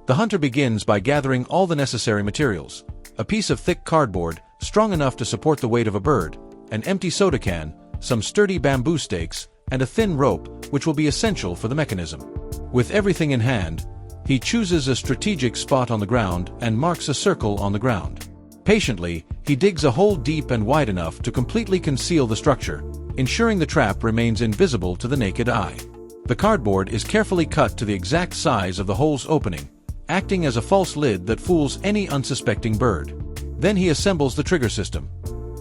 The hunter begins by gathering all the necessary materials: a piece of thick cardboard, strong enough to support the weight of a bird, an empty soda can, some sturdy bamboo stakes, and a thin rope, which will be essential for the mechanism. With everything in hand, he chooses a strategic spot on the ground and marks a circle on the ground. Patiently, he digs a hole deep and wide enough to completely conceal the structure, ensuring the trap remains invisible to the naked eye. The cardboard is carefully cut to the exact size of the hole's opening, acting as a false lid that fools any unsuspecting bird. Then he assembles the trigger system.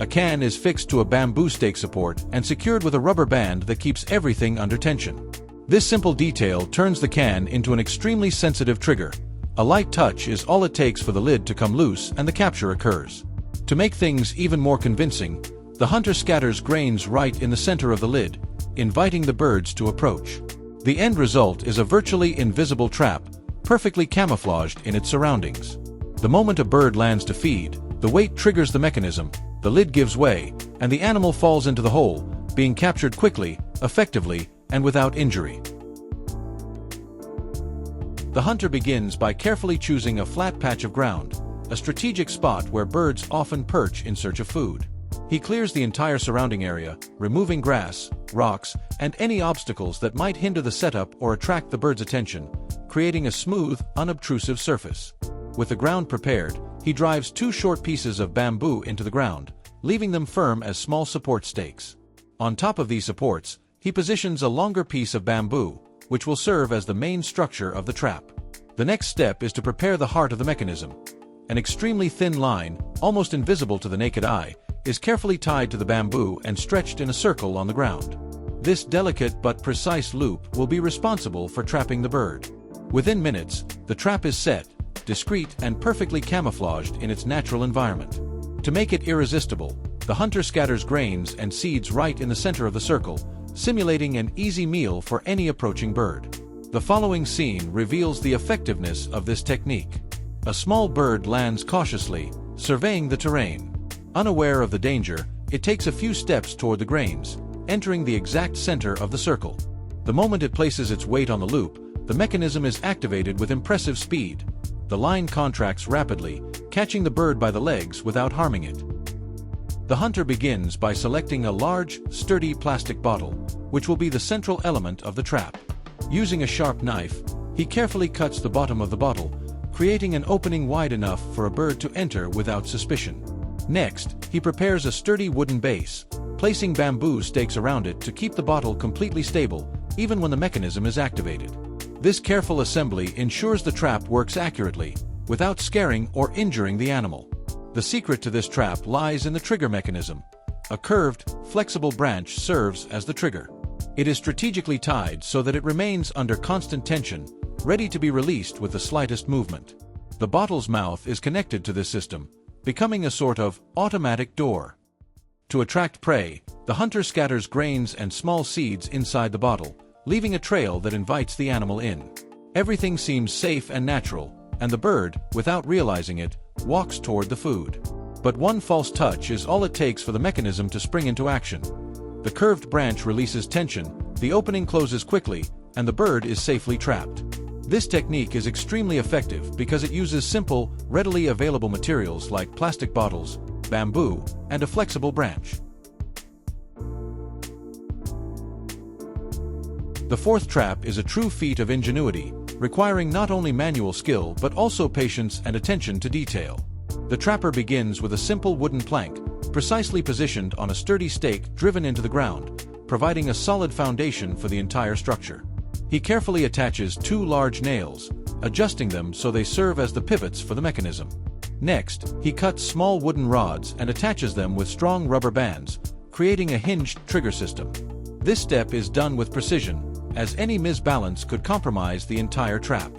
A can is fixed to a bamboo stake support and secured with a rubber band that keeps everything under tension. This simple detail turns the can into an extremely sensitive trigger. A light touch is all it takes for the lid to come loose and the capture occurs. To make things even more convincing, the hunter scatters grains right in the center of the lid, inviting the birds to approach. The end result is a virtually invisible trap, perfectly camouflaged in its surroundings. The moment a bird lands to feed, the weight triggers the mechanism, the lid gives way, and the animal falls into the hole, being captured quickly, effectively, and without injury. The hunter begins by carefully choosing a flat patch of ground, a strategic spot where birds often perch in search of food. He clears the entire surrounding area, removing grass, rocks, and any obstacles that might hinder the setup or attract the bird's attention, creating a smooth, unobtrusive surface. With the ground prepared, he drives 2 short pieces of bamboo into the ground, leaving them firm as small support stakes. On top of these supports, he positions a longer piece of bamboo, which will serve as the main structure of the trap. The next step is to prepare the heart of the mechanism. An extremely thin line, almost invisible to the naked eye, is carefully tied to the bamboo and stretched in a circle on the ground. This delicate but precise loop will be responsible for trapping the bird. Within minutes, the trap is set, discreet and perfectly camouflaged in its natural environment. To make it irresistible, the hunter scatters grains and seeds right in the center of the circle, simulating an easy meal for any approaching bird. The following scene reveals the effectiveness of this technique. A small bird lands cautiously, surveying the terrain. Unaware of the danger, it takes a few steps toward the grains, entering the exact center of the circle. The moment it places its weight on the loop, the mechanism is activated with impressive speed. The line contracts rapidly, catching the bird by the legs without harming it. The hunter begins by selecting a large, sturdy plastic bottle, which will be the central element of the trap. Using a sharp knife, he carefully cuts the bottom of the bottle, creating an opening wide enough for a bird to enter without suspicion. Next, he prepares a sturdy wooden base, placing bamboo stakes around it to keep the bottle completely stable, even when the mechanism is activated. This careful assembly ensures the trap works accurately, without scaring or injuring the animal. The secret to this trap lies in the trigger mechanism. A curved, flexible branch serves as the trigger. It is strategically tied so that it remains under constant tension, ready to be released with the slightest movement. The bottle's mouth is connected to this system, becoming a sort of automatic door. To attract prey, the hunter scatters grains and small seeds inside the bottle, leaving a trail that invites the animal in. Everything seems safe and natural, and the bird, without realizing it, walks toward the food. But one false touch is all it takes for the mechanism to spring into action. The curved branch releases tension, the opening closes quickly, and the bird is safely trapped. This technique is extremely effective because it uses simple, readily available materials like plastic bottles, bamboo, and a flexible branch. The fourth trap is a true feat of ingenuity, requiring not only manual skill but also patience and attention to detail. The trapper begins with a simple wooden plank, precisely positioned on a sturdy stake driven into the ground, providing a solid foundation for the entire structure. He carefully attaches 2 large nails, adjusting them so they serve as the pivots for the mechanism. Next, he cuts small wooden rods and attaches them with strong rubber bands, creating a hinged trigger system. This step is done with precision, as any misbalance could compromise the entire trap.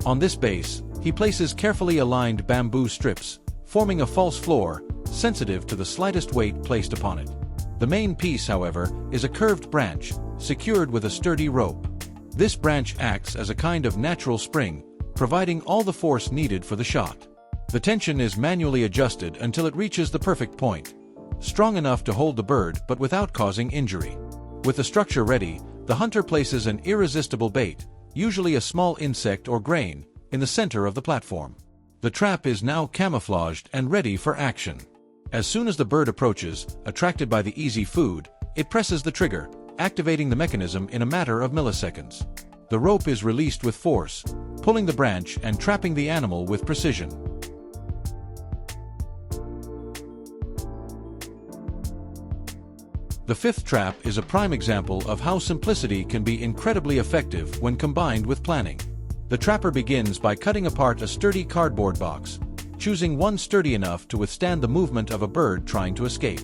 On this base, he places carefully aligned bamboo strips, forming a false floor, sensitive to the slightest weight placed upon it. The main piece, however, is a curved branch, secured with a sturdy rope. This branch acts as a kind of natural spring, providing all the force needed for the shot. The tension is manually adjusted until it reaches the perfect point, strong enough to hold the bird but without causing injury. With the structure ready, the hunter places an irresistible bait, usually a small insect or grain, in the center of the platform. The trap is now camouflaged and ready for action. As soon as the bird approaches, attracted by the easy food, it presses the trigger, activating the mechanism in a matter of milliseconds. The rope is released with force, pulling the branch and trapping the animal with precision. The fifth trap is a prime example of how simplicity can be incredibly effective when combined with planning. The trapper begins by cutting apart a sturdy cardboard box, choosing one sturdy enough to withstand the movement of a bird trying to escape.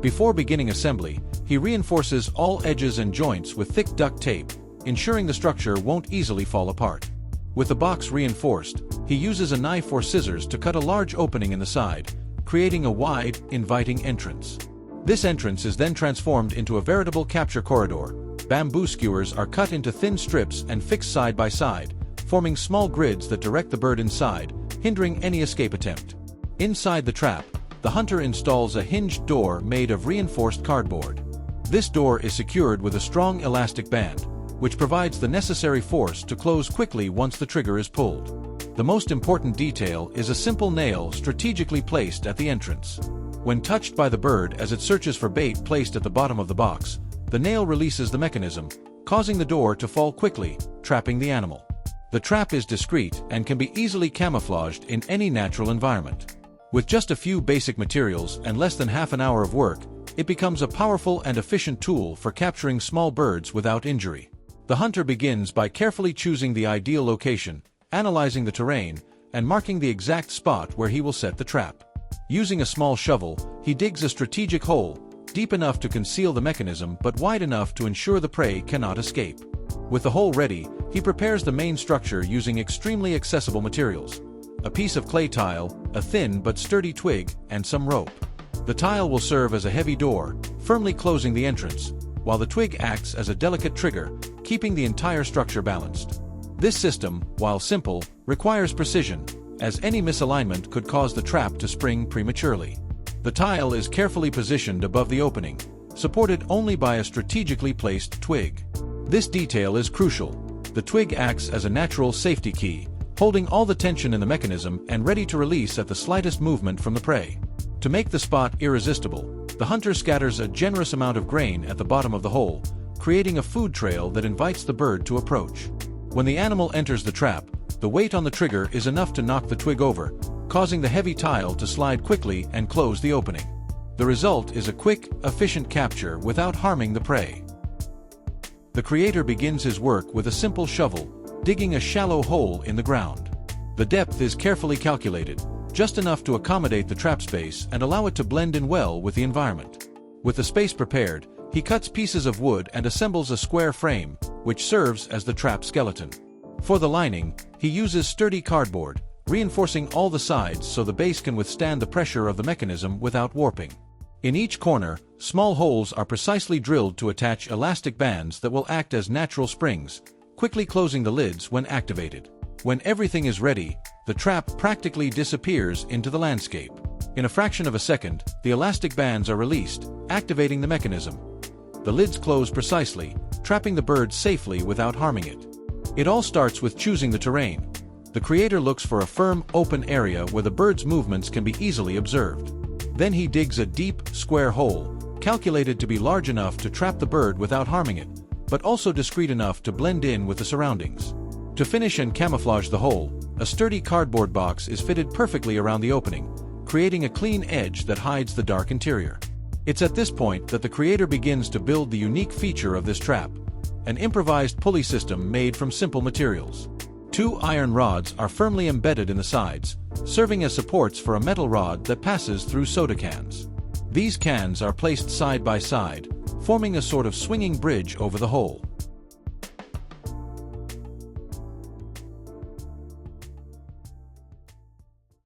Before beginning assembly, he reinforces all edges and joints with thick duct tape, ensuring the structure won't easily fall apart. With the box reinforced, he uses a knife or scissors to cut a large opening in the side, creating a wide, inviting entrance. This entrance is then transformed into a veritable capture corridor. Bamboo skewers are cut into thin strips and fixed side by side, forming small grids that direct the bird inside, hindering any escape attempt. Inside the trap, the hunter installs a hinged door made of reinforced cardboard. This door is secured with a strong elastic band, which provides the necessary force to close quickly once the trigger is pulled. The most important detail is a simple nail strategically placed at the entrance. When touched by the bird as it searches for bait placed at the bottom of the box, the nail releases the mechanism, causing the door to fall quickly, trapping the animal. The trap is discreet and can be easily camouflaged in any natural environment. With just a few basic materials and less than half an hour of work, it becomes a powerful and efficient tool for capturing small birds without injury. The hunter begins by carefully choosing the ideal location, analyzing the terrain, and marking the exact spot where he will set the trap. Using a small shovel, he digs a strategic hole, deep enough to conceal the mechanism but wide enough to ensure the prey cannot escape. With the hole ready, he prepares the main structure using extremely accessible materials: a piece of clay tile, a thin but sturdy twig, and some rope. The tile will serve as a heavy door, firmly closing the entrance, while the twig acts as a delicate trigger, keeping the entire structure balanced. This system, while simple, requires precision, as any misalignment could cause the trap to spring prematurely. The tile is carefully positioned above the opening, supported only by a strategically placed twig. This detail is crucial. The twig acts as a natural safety key, holding all the tension in the mechanism and ready to release at the slightest movement from the prey. To make the spot irresistible, the hunter scatters a generous amount of grain at the bottom of the hole, creating a food trail that invites the bird to approach. When the animal enters the trap, the weight on the trigger is enough to knock the twig over, causing the heavy tile to slide quickly and close the opening. The result is a quick, efficient capture without harming the prey. The creator begins his work with a simple shovel, digging a shallow hole in the ground. The depth is carefully calculated, just enough to accommodate the trap space and allow it to blend in well with the environment. With the space prepared, he cuts pieces of wood and assembles a square frame, which serves as the trap skeleton. For the lining, he uses sturdy cardboard, reinforcing all the sides so the base can withstand the pressure of the mechanism without warping. In each corner, small holes are precisely drilled to attach elastic bands that will act as natural springs, quickly closing the lids when activated. When everything is ready, the trap practically disappears into the landscape. In a fraction of a second, the elastic bands are released, activating the mechanism. The lids close precisely, trapping the bird safely without harming it. It all starts with choosing the terrain. The creator looks for a firm, open area where the bird's movements can be easily observed. Then he digs a deep, square hole, calculated to be large enough to trap the bird without harming it, but also discreet enough to blend in with the surroundings. To finish and camouflage the hole, a sturdy cardboard box is fitted perfectly around the opening, creating a clean edge that hides the dark interior. It's at this point that the creator begins to build the unique feature of this trap, an improvised pulley system made from simple materials. 2 iron rods are firmly embedded in the sides, serving as supports for a metal rod that passes through soda cans. These cans are placed side by side, forming a sort of swinging bridge over the hole.